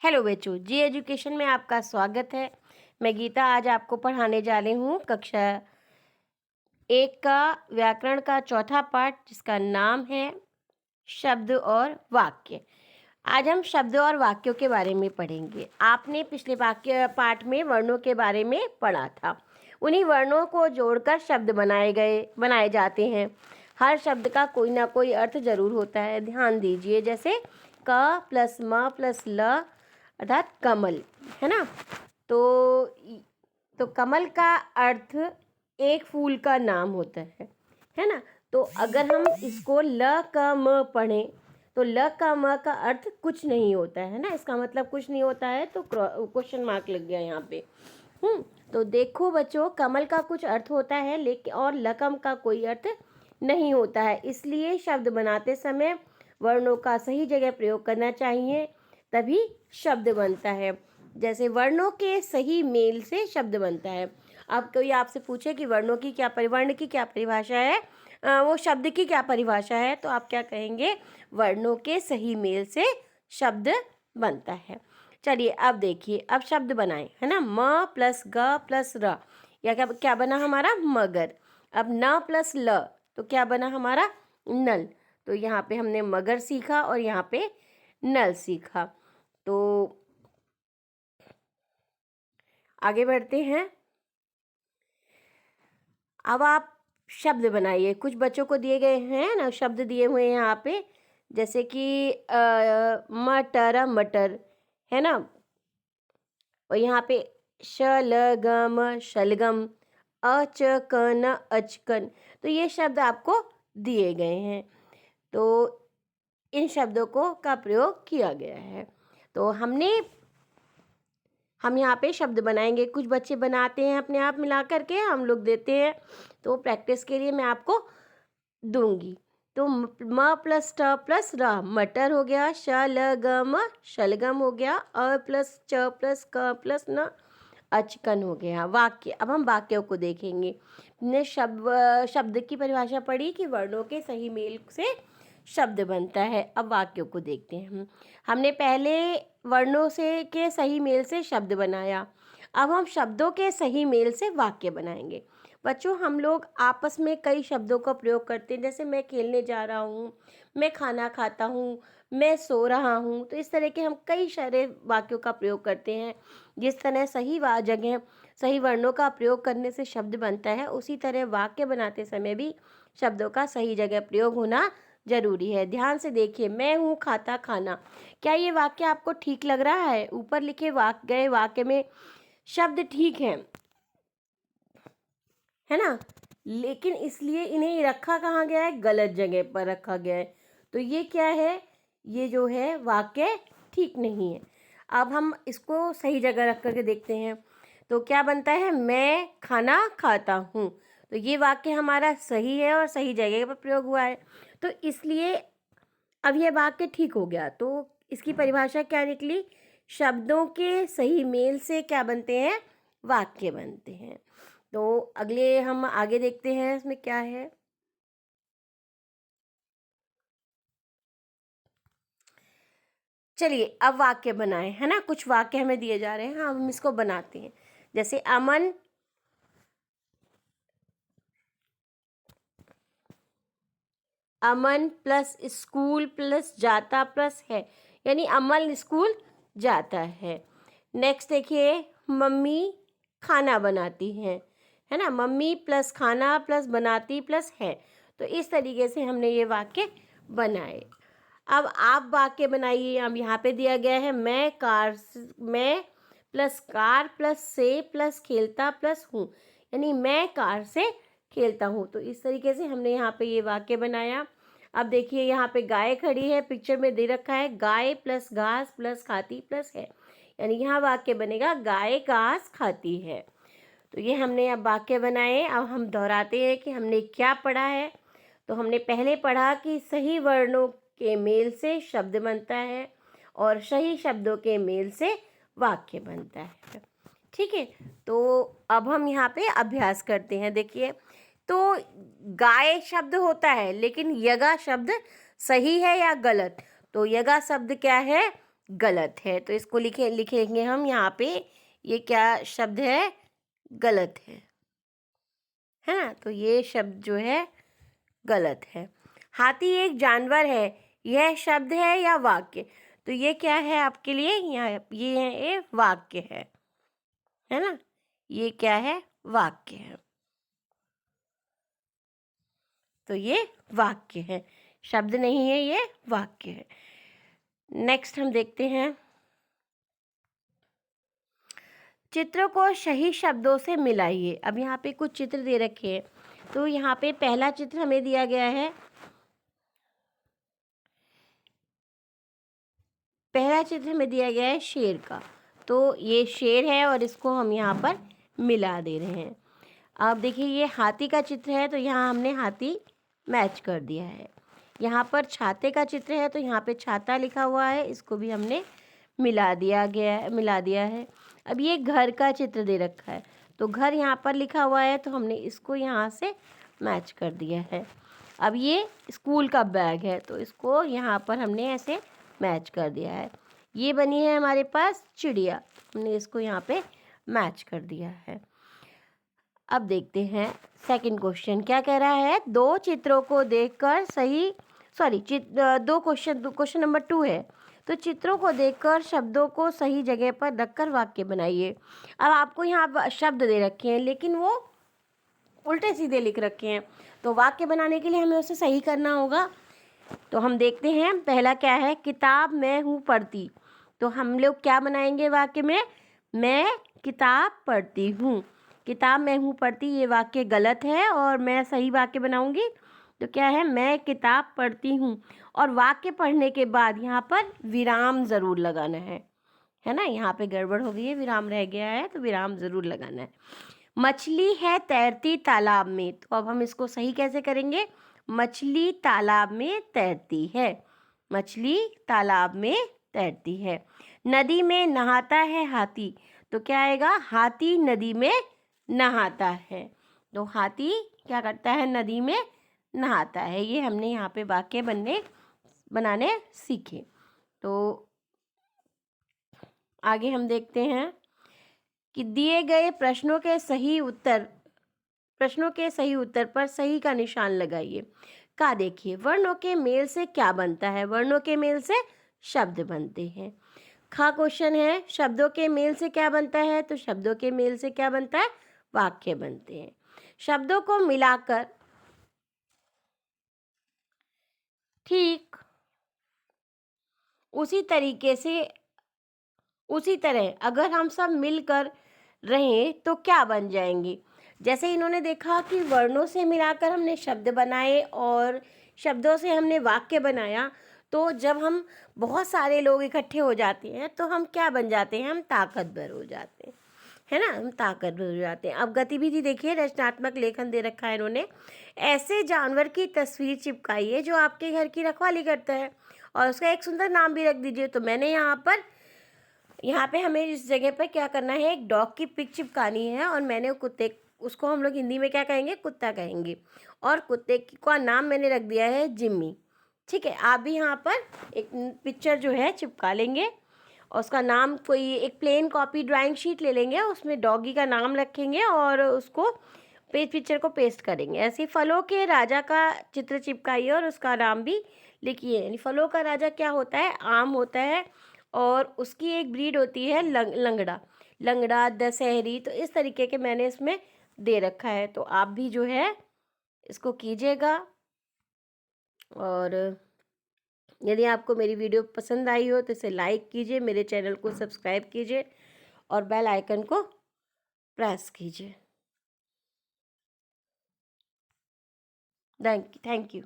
Hello बच्चों, जी education में आपका स्वागत है। मैं गीता आज आपको पढ़ाने जा रही हूँ कक्षा 1 का व्याकरण का चौथा पाठ, जिसका नाम है शब्द और वाक्य। आज हम शब्द और वाक्यों के बारे में पढ़ेंगे। आपने पिछले वाक्य पाठ में वर्णों के बारे में पढ़ा था। उन्हीं वर्णों को जोड़कर शब्द बनाए जाते हैं। हर शब्द का कोई ना कोई अर्थ जरूर होता है, ध्यान दीजिए। जैसे क प्लस म प्लस ल अर्थात कमल, है ना। तो कमल का अर्थ एक फूल का नाम होता है ना। तो अगर हम इसको ल क म पढ़ें तो ल का म का अर्थ कुछ नहीं होता है ना, इसका मतलब कुछ नहीं होता है, तो क्वेश्चन मार्क लग गया यहाँ पे। तो देखो बच्चों, कमल का कुछ अर्थ होता है लेकिन और लकम का कोई अर्थ नहीं होता है। इसलिए शब्द बनाते समय वर्णों का सही जगह प्रयोग करना चाहिए, तभी शब्द बनता है। जैसे वर्णों के सही मेल से शब्द बनता है। अब कोई आपसे पूछे कि वर्ण की क्या परिभाषा है, वो शब्द की क्या परिभाषा है, तो आप क्या कहेंगे? वर्णों के सही मेल से शब्द बनता है। चलिए अब देखिए, अब शब्द बनाएं, है ना। म प्लस ग प्लस र, या क्या बना हमारा? मगर। अब न प्लस ल, तो क्या बना हमारा? नल। तो यहाँ पे हमने मगर सीखा और यहाँ पे नल सीखा। तो आगे बढ़ते हैं। अब आप शब्द बनाइए। कुछ बच्चों को दिए गए हैं ना, शब्द दिए हुए हैं यहाँ पे, जैसे कि मटर, मटर, है ना। और यहाँ पे शलगम, शलगम, अचकन, अचकन। तो ये शब्द आपको दिए गए हैं। तो इन शब्दों का प्रयोग किया गया है। तो हम यहाँ पे शब्द बनाएंगे। कुछ बच्चे बनाते हैं अपने आप मिला करके, हम लोग देते हैं। तो प्रैक्टिस के लिए मैं आपको दूंगी। तो म प्लस ट प्लस र, मटर हो गया। शलगम, शलगम हो गया। अ प्लस च प्लस क प्लस न, अचकन हो गया। वाक्य। अब हम वाक्यों को देखेंगे। हमने शब्द की परिभाषा पढ़ी कि वर्णों के सही मेल से शब्द बनता है। अब वाक्यों को देखते हैं। हमने पहले वर्णों से के सही मेल से शब्द बनाया। अब हम शब्दों के सही मेल से वाक्य बनाएंगे। बच्चों, हम लोग आपस में कई शब्दों का प्रयोग करते हैं, जैसे मैं खेलने जा रहा हूँ, मैं खाना खाता हूँ, मैं सो रहा हूँ। तो इस तरह के हम कई सारे वाक्यों का प्रयोग करते हैं। जिस तरह सही जगह सही वर्णों का प्रयोग करने से शब्द बनता है, उसी तरह वाक्य बनाते समय भी शब्दों का सही जगह प्रयोग होना जरूरी है। ध्यान से देखिए, मैं हूँ खाता खाना। क्या ये वाक्य आपको ठीक लग रहा है? ऊपर लिखे वाक्य में शब्द ठीक है ना, लेकिन इसलिए इन्हें रखा कहाँ गया है? गलत जगह पर रखा गया है। तो ये क्या है? ये जो है वाक्य ठीक नहीं है। अब हम इसको सही जगह रख करके देखते हैं। तो क्या बनता है? मैं खाना खाता हूँ। तो ये वाक्य हमारा सही है और सही जगह पर प्रयोग हुआ है, तो इसलिए अब यह वाक्य ठीक हो गया। तो इसकी परिभाषा क्या निकली? शब्दों के सही मेल से क्या बनते हैं? वाक्य बनते हैं। तो अगले हम आगे देखते हैं इसमें क्या है। चलिए अब वाक्य बनाएं, है ना। कुछ वाक्य हमें दिए जा रहे हैं, हम इसको बनाते हैं। जैसे अमन अमन प्लस स्कूल प्लस जाता प्लस है, यानी अमन स्कूल जाता है। नेक्स्ट देखिए, मम्मी खाना बनाती हैं, है ना। मम्मी प्लस खाना प्लस बनाती प्लस है। तो इस तरीके से हमने ये वाक्य बनाए। अब आप वाक्य बनाइए। अब यहाँ पे दिया गया है, मैं प्लस कार प्लस से प्लस खेलता प्लस हूँ, यानी मैं कार से खेलता हूँ। तो इस तरीके से हमने यहाँ पे ये वाक्य बनाया। अब देखिए, यहाँ पे गाय खड़ी है, पिक्चर में दे रखा है गाय प्लस घास प्लस खाती प्लस है, यानी यहाँ वाक्य बनेगा गाय घास खाती है। तो ये हमने अब वाक्य बनाए। अब हम दोहराते हैं कि हमने क्या पढ़ा है। तो हमने पहले पढ़ा कि सही वर्णों के मेल से शब्द बनता है और सही शब्दों के मेल से वाक्य बनता है। ठीक है, तो अब हम यहाँ पे अभ्यास करते हैं। देखिए, तो गाय शब्द होता है, लेकिन यगा शब्द सही है या गलत? तो यगा शब्द क्या है? गलत है। तो इसको लिखेंगे हम यहाँ पे, ये क्या शब्द है, गलत है ना। तो ये शब्द जो है गलत है। हाथी एक जानवर है, यह शब्द है या वाक्य? तो ये क्या है आपके लिए, यहाँ ये वाक्य है ना। ये क्या है, वाक्य है। तो ये वाक्य है, शब्द नहीं है, ये वाक्य है। नेक्स्ट हम देखते हैं, चित्रों को सही शब्दों से मिलाइए। अब यहाँ पे कुछ चित्र दे रखे हैं, तो यहाँ पे पहला चित्र हमें दिया गया है, पहला चित्र हमें दिया गया है शेर का। तो ये शेर है और इसको हम यहाँ पर मिला दे रहे हैं। अब देखिए ये हाथी का चित्र है, तो यहाँ हमने हाथी मैच कर दिया है। यहाँ पर छाते का चित्र है, तो यहाँ पे छाता लिखा हुआ है, इसको भी हमने मिला दिया है। अब ये घर का चित्र दे रखा है, तो घर यहाँ पर लिखा हुआ है, तो हमने इसको यहाँ से मैच कर दिया है। अब ये स्कूल का बैग है, तो इसको यहाँ पर हमने ऐसे मैच कर दिया है। ये बनी है हमारे पास चिड़िया, हमने इसको यहाँ पे मैच कर दिया है। अब देखते हैं सेकंड क्वेश्चन क्या कह रहा है, दो चित्रों को देखकर सही दो क्वेश्चन नंबर 2 है। तो चित्रों को देखकर शब्दों को सही जगह पर रखकर वाक्य बनाइए। अब आपको यहाँ शब्द दे रखे हैं, लेकिन वो उल्टे सीधे लिख रखे हैं, तो वाक्य बनाने के लिए हमें उसे सही करना होगा। तो हम देखते हैं, पहला क्या है, किताब मैं हूँ पढ़ती। तो हम लोग क्या बनाएंगे वाक्य में, मैं किताब पढ़ती हूँ। किताब मैं हूँ पढ़ती, ये वाक्य गलत है और मैं सही वाक्य बनाऊंगी। तो क्या है, मैं किताब पढ़ती हूँ, और वाक्य पढ़ने के बाद यहाँ पर विराम ज़रूर लगाना है ना। यहाँ पे गड़बड़ हो गई है, विराम रह गया है, तो विराम ज़रूर लगाना है। मछली है तैरती तालाब में, तो अब हम इसको सही कैसे करेंगे, मछली तालाब में तैरती है, मछली तालाब में तैरती है। नदी में नहाता है हाथी, तो क्या आएगा, हाथी नदी में नहाता है। तो हाथी क्या करता है, नदी में नहाता है। ये हमने यहाँ पे वाक्य बनाने सीखे। तो आगे हम देखते हैं कि दिए गए प्रश्नों के सही उत्तर पर सही का निशान लगाइए। का देखिए, वर्णों के मेल से क्या बनता है, वर्णों के मेल से शब्द बनते हैं। खा क्वेश्चन है, शब्दों के मेल से क्या बनता है, तो शब्दों के मेल से क्या बनता है, वाक्य बनते हैं। शब्दों को मिलाकर ठीक उसी तरह अगर हम सब मिलकर रहें तो क्या बन जाएंगे। जैसे इन्होंने देखा कि वर्णों से मिलाकर हमने शब्द बनाए और शब्दों से हमने वाक्य बनाया, तो जब हम बहुत सारे लोग इकट्ठे हो जाते हैं तो हम क्या बन जाते हैं, हम ताकतवर हो जाते हैं, है ना, हम ताकतवर हो जाते हैं। अब गतिविधि देखिए, रचनात्मक लेखन दे रखा है इन्होंने। ऐसे जानवर की तस्वीर चिपकाइए जो आपके घर की रखवाली करता है, और उसका एक सुंदर नाम भी रख दीजिए। तो मैंने यहाँ पे हमें इस जगह पर क्या करना है, एक डॉग की पिक चिपकानी है, और मैंने कुत्ते, उसको हम लोग हिंदी में क्या कहेंगे, कुत्ता कहेंगे, और कुत्ते का नाम मैंने रख दिया है जिम्मी। ठीक है, आप भी यहाँ पर एक पिक्चर जो है चिपका लेंगे, और उसका नाम कोई एक प्लेन कॉपी ड्राइंग शीट ले लेंगे, उसमें डॉगी का नाम रखेंगे और उसको पिक्चर को पेस्ट करेंगे। ऐसे फलों के राजा का चित्र चिपकाइए और उसका नाम भी लिखिए। यानी फलों का राजा क्या होता है, आम होता है, और उसकी एक ब्रीड होती है लंगड़ा, दशहरी। तो इस तरीके के मैंने इसमें दे रखा है, तो आप भी जो है इसको कीजिएगा। और यदि आपको मेरी वीडियो पसंद आई हो तो इसे लाइक कीजिए, मेरे चैनल को सब्सक्राइब कीजिए और बेल आइकन को प्रेस कीजिए। Thank you.